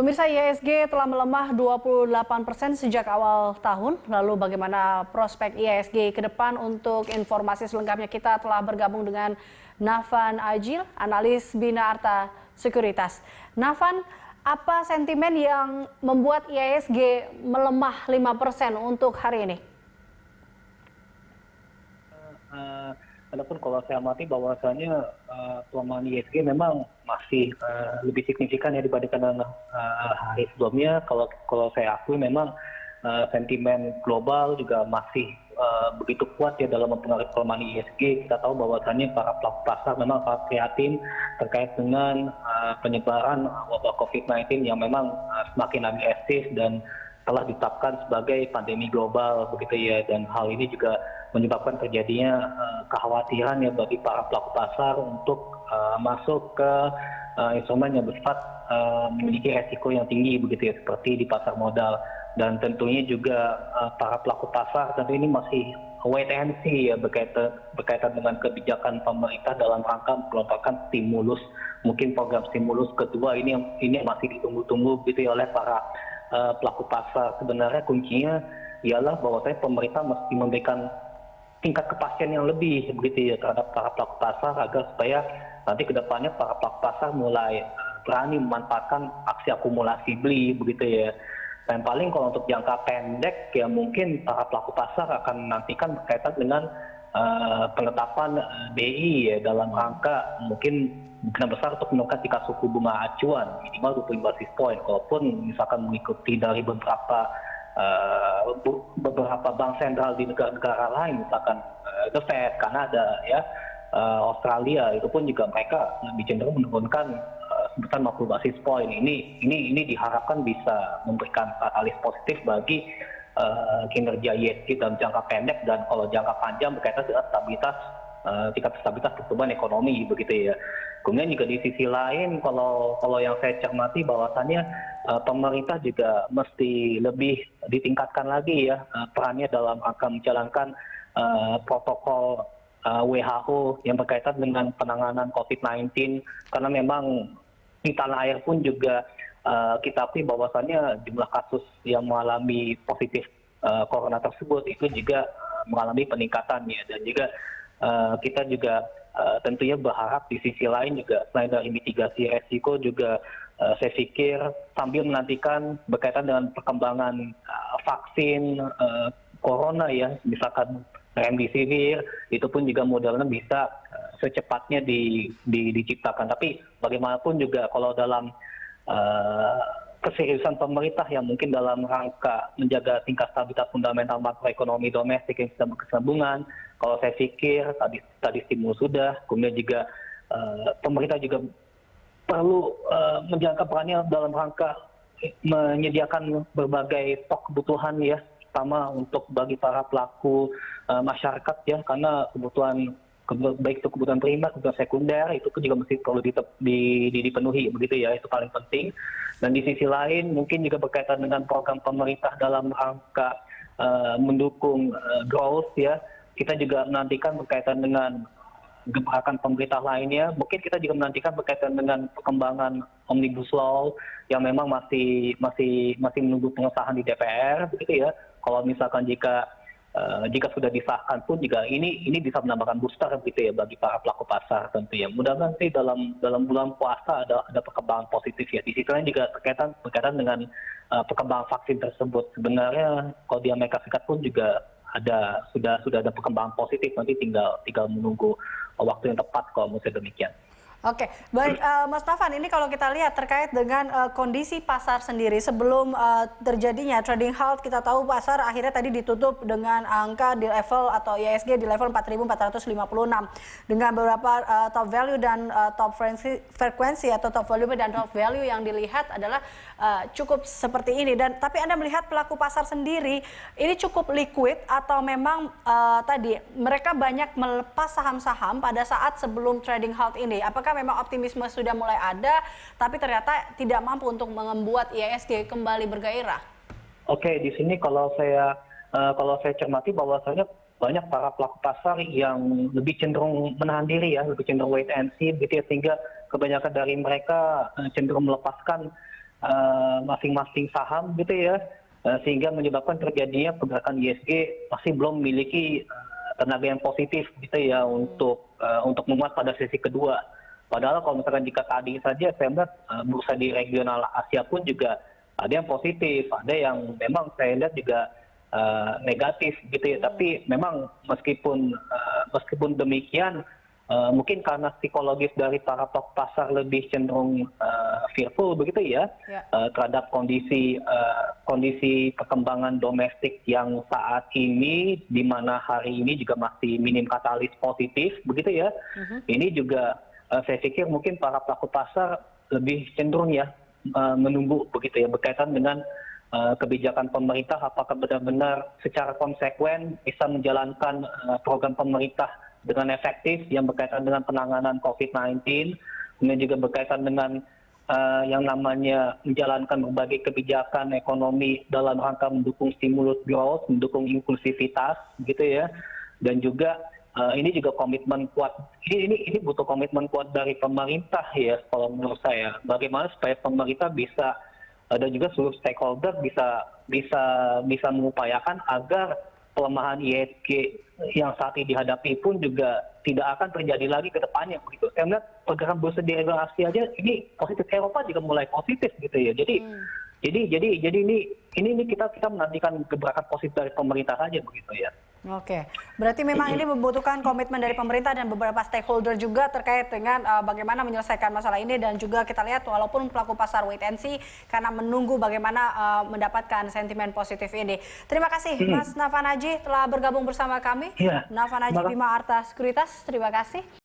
Pemirsa, IHSG telah melemah 28% sejak awal tahun. Lalu bagaimana prospek IHSG ke depan? Untuk informasi selengkapnya kita telah bergabung dengan Nafan Ajil, analis Bina Arta Sekuritas. Nafan, apa sentimen yang membuat IHSG melemah 5% untuk hari ini? Adapun kalau saya amati bahwasanya pelemahan IHSG memang masih lebih signifikan ya dibandingkan dengan hari sebelumnya. Kalau saya akui memang sentimen global juga masih begitu kuat ya dalam mempengaruhi pelemahan IHSG. Kita tahu bahwasanya para pelaku pasar memang sangat prihatin terkait dengan penyebaran wabah COVID-19 yang memang semakin agresif dan telah ditetapkan sebagai pandemi global begitu ya, dan hal ini juga menyebabkan terjadinya kekhawatiran ya bagi para pelaku pasar untuk masuk ke instrumen yang bersifat memiliki resiko yang tinggi begitu ya, seperti di pasar modal. Dan tentunya juga para pelaku pasar tentu ini masih wait and see ya berkaitan dengan kebijakan pemerintah dalam rangka melontarkan stimulus, mungkin program stimulus kedua ini yang masih ditunggu-tunggu gitu ya oleh para pelaku pasar. Sebenarnya kuncinya ialah bahwasanya pemerintah mesti memberikan tingkat kepastian yang lebih begitu ya terhadap para pelaku pasar, agar supaya nanti kedepannya para pelaku pasar mulai berani memanfaatkan aksi akumulasi beli begitu ya. Dan paling kalau untuk jangka pendek ya mungkin para pelaku pasar akan menantikan berkaitan dengan penetapan BI ya dalam rangka mungkin kemungkinan besar untuk menurunkan tingkat suku bunga acuan minimal 25 basis point. Kalaupun misalkan mengikuti dari beberapa bank sentral di negara-negara lain, misalkan The Fed, Kanada, ya, Australia, itu pun juga mereka lebih cenderung menurunkan sebesar 50 basis point. Ini diharapkan bisa memberikan katalis positif bagi kinerja IHSG dalam jangka pendek, dan kalau jangka panjang berkaitan dengan tingkat stabilitas pertumbuhan ekonomi begitu ya. Kemudian juga di sisi lain, kalau yang saya cermati bahwasannya pemerintah juga mesti lebih ditingkatkan lagi ya perannya dalam rangka menjalankan protokol WHO yang berkaitan dengan penanganan COVID-19, karena memang di tanah air pun juga kita akui bahwasannya jumlah kasus yang mengalami positif corona tersebut itu juga mengalami peningkatan ya. Dan juga kita juga tentunya berharap di sisi lain juga selain dari mitigasi resiko juga saya pikir sambil menantikan berkaitan dengan perkembangan vaksin corona ya, misalkan remdesivir, itu pun juga modelnya bisa secepatnya diciptakan. Tapi bagaimanapun juga kalau dalam keseriusan pemerintah yang mungkin dalam rangka menjaga tingkat stabilitas fundamental makroekonomi domestik yang sedang berkesinambungan, kalau saya pikir tadi stimulus sudah, kemudian juga pemerintah juga perlu menjalankan perannya dalam rangka menyediakan berbagai stok kebutuhan ya, terutama untuk bagi para pelaku masyarakat ya, karena kebutuhan baik itu kebutuhan primer, kebutuhan sekunder itu pun juga mesti perlu dipenuhi begitu ya, itu paling penting. Dan di sisi lain mungkin juga berkaitan dengan program pemerintah dalam rangka mendukung growth ya, kita juga menantikan berkaitan dengan gebrakan pemerintah lainnya. Mungkin kita juga menantikan berkaitan dengan perkembangan Omnibus Law yang memang masih menunggu pengesahan di DPR begitu ya. Kalau misalkan jika sudah disahkan pun juga ini bisa menambahkan booster begitu ya bagi para pelaku pasar tentunya. Mudah-mudahan nanti dalam bulan puasa ada perkembangan positif ya. Di sisi lain juga berkaitan dengan perkembangan vaksin tersebut. Sebenarnya kalau di Amerika Serikat pun juga sudah ada perkembangan positif, nanti tinggal menunggu waktu yang tepat kalau menurut saya demikian. Oke, baik Mas Nafan, ini kalau kita lihat terkait dengan kondisi pasar sendiri sebelum terjadinya trading halt, kita tahu pasar akhirnya tadi ditutup dengan angka di level atau IHSG di level 4.456 dengan beberapa top value dan top frekuensi atau top volume dan top value yang dilihat adalah cukup seperti ini. Dan tapi Anda melihat pelaku pasar sendiri ini cukup liquid atau memang tadi mereka banyak melepas saham-saham pada saat sebelum trading halt ini? Apakah memang optimisme sudah mulai ada, tapi ternyata tidak mampu untuk membuat IHSG kembali bergairah? Oke, di sini kalau saya cermati bahwasanya banyak para pelaku pasar yang lebih cenderung menahan diri ya, lebih cenderung wait and see gitu ya, sehingga kebanyakan dari mereka cenderung melepaskan masing-masing saham gitu ya, sehingga menyebabkan terjadinya pergerakan ISG masih belum memiliki tenaga yang positif gitu ya untuk menguat pada sesi kedua. Padahal kalau misalkan jika tadi saja saya melihat bursa di regional Asia pun juga ada yang positif, ada yang memang saya lihat juga negatif gitu ya. Tapi memang meskipun demikian, mungkin karena psikologis dari para pelaku pasar lebih cenderung fearful begitu ya, terhadap kondisi perkembangan domestik yang saat ini, di mana hari ini juga masih minim katalis positif begitu ya. Ini juga saya pikir mungkin para pelaku pasar lebih cenderung ya menunggu begitu ya, berkaitan dengan kebijakan pemerintah apakah benar-benar secara konsekuen bisa menjalankan program pemerintah dengan efektif yang berkaitan dengan penanganan COVID-19, kemudian juga berkaitan dengan yang namanya menjalankan berbagai kebijakan ekonomi dalam rangka mendukung stimulus growth, mendukung inklusivitas gitu ya. Dan juga ini juga komitmen kuat, ini butuh komitmen kuat dari pemerintah ya kalau menurut saya. Bagaimana supaya pemerintah bisa dan juga seluruh stakeholder bisa mengupayakan agar pelemahan ISG yang saat ini dihadapi pun juga tidak akan terjadi lagi ke depannya begitu. Saya melihat pergerakan bursa di Asia aja ini positif, Eropa juga mulai positif gitu ya. Jadi ini kita menantikan gebrakan positif dari pemerintah saja begitu ya. Oke, berarti memang ini membutuhkan komitmen dari pemerintah dan beberapa stakeholder juga terkait dengan bagaimana menyelesaikan masalah ini, dan juga kita lihat walaupun pelaku pasar wait and see karena menunggu bagaimana mendapatkan sentimen positif ini. Terima kasih Mas Nafa Naji telah bergabung bersama kami. Nafa Naji Bima Arta Sekuritas, terima kasih.